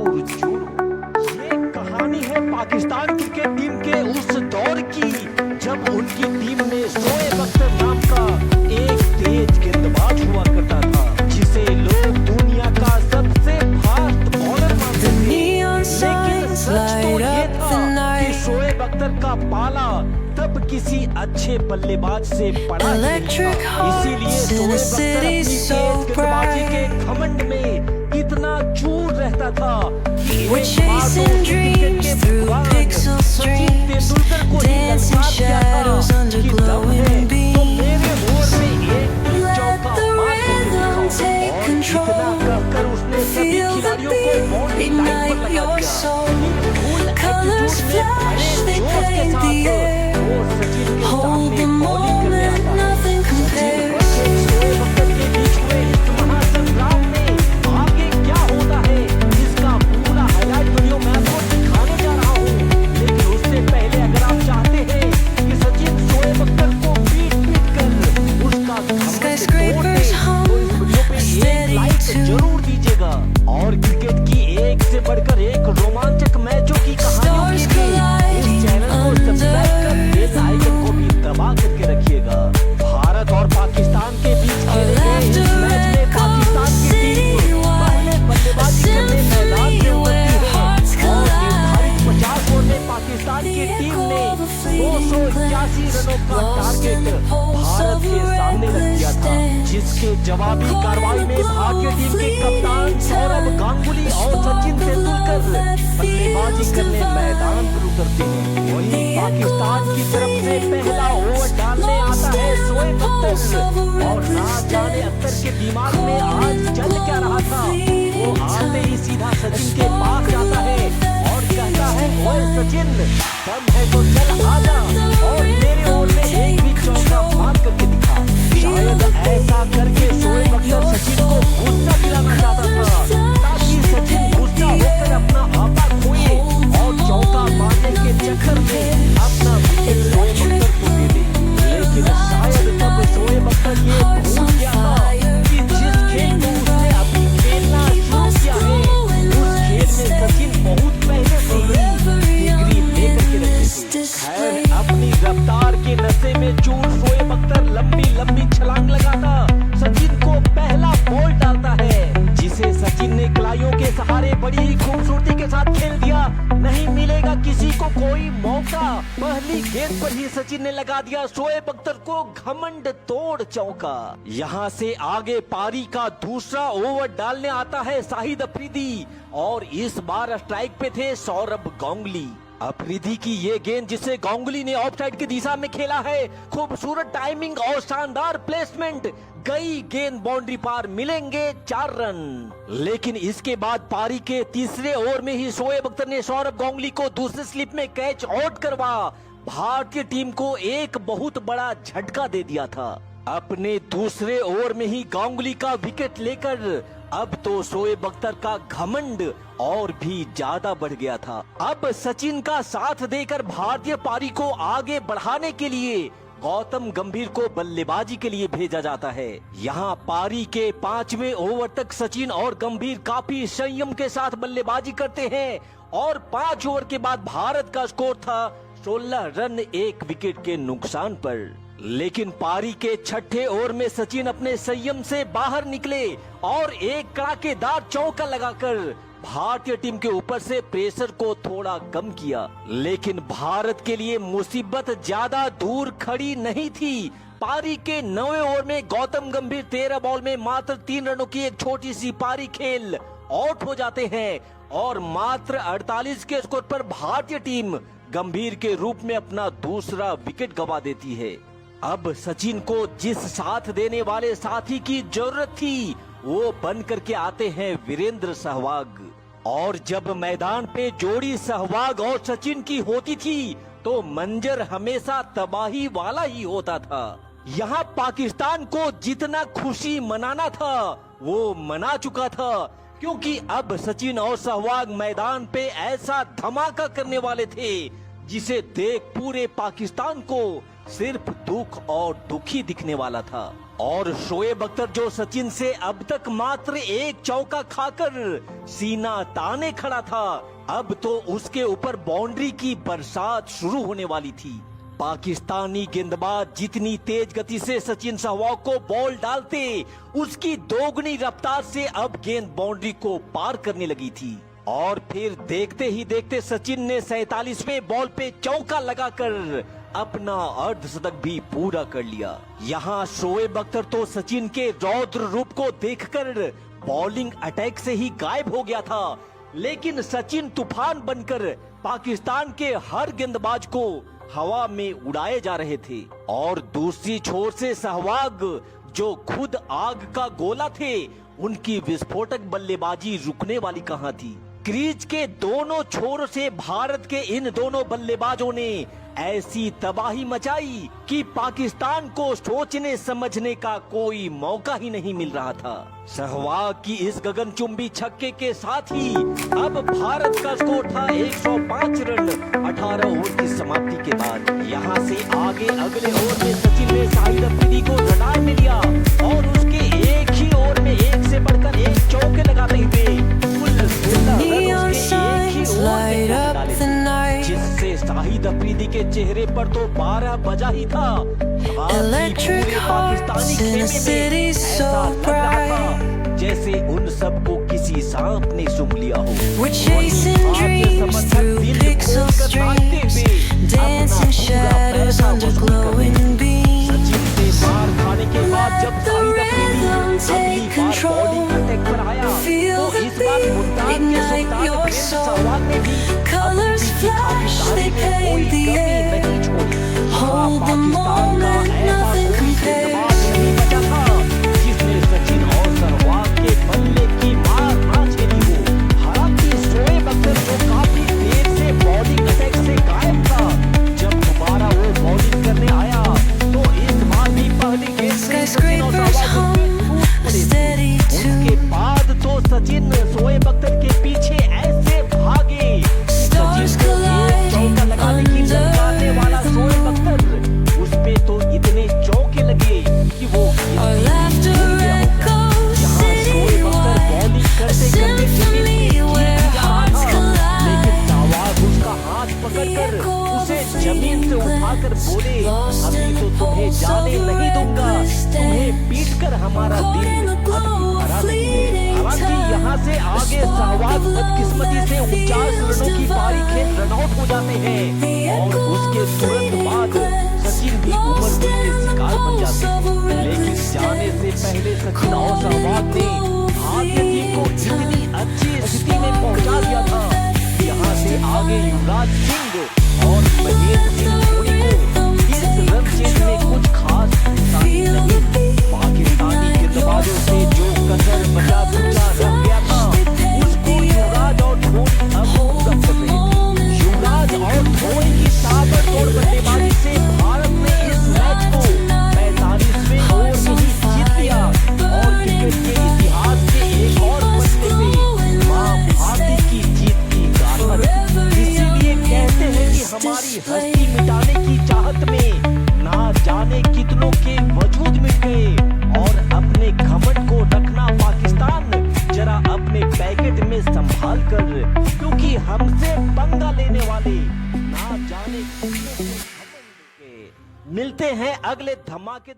पुरजोर। ये कहानी है पाकिस्तान क्रिकेट टीम के उस दौर की जब उनकी टीम में शोएब अख्तर नाम का एक तेज गेंदबाज हुआ करता था, जिसे लोग दुनिया का सबसे फास्ट बॉलर मानते थे। लेकिन सच तो ये था कि शोएब अख्तर का पाला तब किसी अच्छे बल्लेबाज से पड़ा ही नहीं था। इसीलिए शोएब अख्तर अपनी तेज गेंदबाजी के घमंड में इतना चूर रहता था कि एक बार तो क्रिकेट के भगवान सचिन तेंदुलकर को ही ललकार दिया था कि दम है तो मेरे ओवर में एक चौका मार कर दिखाओ। और इतना कहकर उसने सभी खिलाड़ियों को बाउंड्री लाइन पर लगा दिया। फुल एटीट्यूड में भरे जोश के साथ वो सचिन के सामने बॉलिंग करने आता है। सचिन वर्सेस शोएब अख्तर के बीच हुए इस महासंग्राम में आगे क्या होता है इसका पूरा हाईलाइट वीडियो मैं आपको दिखाने जा रहा हूँ। लेकिन उससे पहले अगर आप चाहते हैं कि सचिन शोएब अख्तर को पीट कर उसका घमंड तोड़ दे तो इस वीडियो पे एक लाइक जरूर दीजिएगा। और क्रिकेट की एक से बढ़कर एक रोमांचक मैचों की कहानियों के लिए इस चैनल को सब्सक्राइब कर बेल आइकन को भी दबा करके रखिएगा। भारत और पाकिस्तान के बीच खेले गए इस मैच में पाकिस्तान की टीम पहले बल्लेबाजी करने मैदान में उतरती है और निर्धारित 50 ओवर में पाकिस्तान की टीम ने 281 रनों का टारगेट भारत के सामने रख दिया था, जिसके जवाबी कार्रवाई में भारतीय टीम के कप्तान सौरभ गांगुली और सचिन तेंदुलकर बल्लेबाजी करने मैदान पर उतरते हैं। वहीं पाकिस्तान की तरफ से पहला ओवर डालने आता है शोएब अख्तर और ना जाने अख्तर के दिमाग में आज चल क्या रहा था। वो आते ही सीधा सचिन के पास जाता है और कहता है ओए सचिन दम है तो चल आजा और मेरे ओवर में एक भी चौका मार करके दिखा। शायद ऐसा करके शोएब अख्तर सचिन को गुस्सा दिलाना चाहता था ताकि सचिन गुस्सा होकर अपना आपा खोए और चौका मारने के चक्कर में अपना विकेट शोएब अख्तर को दे दे। लेकिन शायद तब शोएब अख्तर ये भूल गया था कि जिस खेल को उसने अभी खेलना शुरू किया है उस खेल में सचिन बहुत पहले से ही डिग्री लेकर के रखे थे। खैर अपनी रफ्तार के नशे में चूर शोएब अख्तर लंबी लंबी छलांग लगाता सचिन को पहला बॉल डालता है, जिसे सचिन ने कलाइयों के सहारे बड़ी ही खूबसूरती के साथ खेल दिया। नहीं मिलेगा किसी को कोई मौका, पहली गेंद पर ही सचिन ने लगा दिया शोएब अख्तर को घमंड तोड़ चौका। यहाँ से आगे पारी का दूसरा ओवर डालने आता है शाहिद अफरीदी और इस बार स्ट्राइक पे थे सौरभ गांगुली। अफरीदी की ये गेंद जिसे गांगुली ने ऑफसाइड की दिशा में खेला है, खूबसूरत टाइमिंग और शानदार प्लेसमेंट, गई गेंद बाउंड्री पार, मिलेंगे 4 रन। लेकिन इसके बाद पारी के तीसरे ओवर में ही शोएब अख्तर ने सौरभ गांगुली को दूसरे स्लिप में कैच आउट करवा भारतीय टीम को एक बहुत बड़ा झटका दे दिया था। अपने दूसरे ओवर में ही गांगुली का विकेट लेकर अब तो शोएब अख्तर का घमंड और भी ज्यादा बढ़ गया था। अब सचिन का साथ देकर भारतीय पारी को आगे बढ़ाने के लिए गौतम गंभीर को बल्लेबाजी के लिए भेजा जाता है। यहाँ पारी के 5वें ओवर तक सचिन और गंभीर काफी संयम के साथ बल्लेबाजी करते हैं और 5 ओवर के बाद भारत का स्कोर था 16 रन 1 विकेट के नुकसान पर। लेकिन पारी के 6ठे ओवर में सचिन अपने संयम से बाहर निकले और एक कड़ाकेदार चौका लगाकर भारतीय टीम के ऊपर से प्रेशर को थोड़ा कम किया। लेकिन भारत के लिए मुसीबत ज्यादा दूर खड़ी नहीं थी। पारी के 9वें ओवर में गौतम गंभीर 13 बॉल में मात्र 3 रनों की एक छोटी सी पारी खेल आउट हो जाते हैं और मात्र 48 के स्कोर पर भारतीय टीम गंभीर के रूप में अपना दूसरा विकेट गंवा देती है। अब सचिन को जिस साथ देने वाले साथी की जरूरत थी वो बन करके आते हैं वीरेंद्र सहवाग। और जब मैदान पे जोड़ी सहवाग और सचिन की होती थी तो मंजर हमेशा तबाही वाला ही होता था। यहाँ पाकिस्तान को जितना खुशी मनाना था वो मना चुका था, क्योंकि अब सचिन और सहवाग मैदान पे ऐसा धमाका करने वाले थे जिसे देख पूरे पाकिस्तान को सिर्फ दुख और दुखी दिखने वाला था। और शोएब अख्तर जो सचिन से अब तक मात्र एक चौका खाकर सीना ताने खड़ा था, अब तो उसके ऊपर बाउंड्री की बरसात शुरू होने वाली थी। पाकिस्तानी गेंदबाज जितनी तेज गति से सचिन सहवाग को बॉल डालते, उसकी दोगुनी रफ्तार से अब गेंद बाउंड्री को पार करने लगी थी। और फिर देखते ही देखते सचिन ने 47वें बॉल पे चौका लगाकर अपना अर्धशतक भी पूरा कर लिया। यहाँ शोएब अख्तर तो सचिन के रौद्र रूप को देखकर बॉलिंग अटैक से ही गायब हो गया था, लेकिन सचिन तूफान बनकर पाकिस्तान के हर गेंदबाज को हवा में उड़ाए जा रहे थे। और दूसरी छोर से सहवाग जो खुद आग का गोला थे, उनकी विस्फोटक बल्लेबाजी रुकने वाली कहां थी। क्रीज के दोनों छोरों से भारत के इन दोनों बल्लेबाजों ने ऐसी तबाही मचाई कि पाकिस्तान को सोचने समझने का कोई मौका ही नहीं मिल रहा था। सहवाग की इस गगनचुंबी छक्के के साथ ही अब भारत का स्कोर था 105 रन 18 ओवर की समाप्ति के बाद। यहां से आगे अगले ओवर में सचिन ने शाहिद अफरीदी को रडार में लिया और उसके एक ही ओवर में एक से बढ़कर एक चौके लगाते हुए कुल 16 रन उसके एक ही ओवर में डाले थे, जिससे शाहिद अफरीदी के चेहरे पर तो 12 बजा ही था। Electric hearts in a city so bright, जैसे उन सबको किसी सांप ने सूंघ लिया हो। we're chasing dreams through pixel streams, dancing shadows under glowing beams. Sachin से मार खाने के बाद जब The शाहिद अफरीदी rhythm अगली take बार control, बॉलिंग अटैक पर आया, feel तो the इस बार beat, मुल्तान के ignite Sultan your Prince soul. Sehwag ने भी Colors flash, they paint the air. नहीं छोड़ी। Hold the moment, nothing compares. नहीं बचा था जिसने सचिन और सहवाग के बल्ले की मार ना झेली हो। हालांकि शोएब अख्तर जो काफी देर से बॉलिंग अटैक से गायब था, जब दोबारा वो बॉलिंग करने आया तो इस बार भी पहली गेंद में सचिन और Skyscrapers Sehwag hum, a steady उसके tune. बाद तो सचिन शोएब अख्तर के पीछे ऐसे भागे। Stars सचिन को एक चौका लगाने की colliding लगाने वाला शोएब अख्तर, उस पे तो इतने चौके लगे कि वो Our laughter echoes यहाँ Shoaib Akhtar citywide, bowling a करते करते symphony where hearts लेकिन collide. सहवाग उसका हाथ पकड़कर उसे जमीन से उठाकर बोले, अभी तो तुम्हें जाने नहीं दूंगा, तुम्हें पीटकर हमारा दिल भरा नहीं है। हालांकि यहाँ से आगे सहवाग बदकिस्मती से 49 रनों की पारी खेल रनआउट हो जाते हैं और उसके तुरंत बाद सचिन भी उम्र के शिकार बन जाते हैं। लेकिन जाने से पहले सचिन और सहवाग ने भारतीय टीम को इतनी अच्छी स्थिति में पहुंचा दिया था। यहाँ से आगे युवराज सिंह और महेंद्र सिंह धोनी को इस रन चेज में कुछ खास इंसानी नहीं। पाकिस्तानी गेंदबाजों से जो कसर बचा खुचा रह गया था, उसको युवराज और धोनी अब पूरा कर रहे थे। युवराज और धोनी की ताबड़तोड़ बल्लेबाजी से भारत ने इस मैच को 45वें ओवर में ही जीत लिया और क्रिकेट के इतिहास के एक और पन्ने पे मां भारती की जीत की गाथा रखी। इसीलिए कहते हैं कि हमारी हस्ती मिटाने की चाहत में ना जाने कितनों के वजूद मिट गए। और अपने घमंड को रखना पाकिस्तान, जरा अपने पैकेट में संभाल कर, क्योंकि हमसे पंगा लेने वाले ना जाने कितने से घमंड के। मिलते हैं अगले धमाकेदार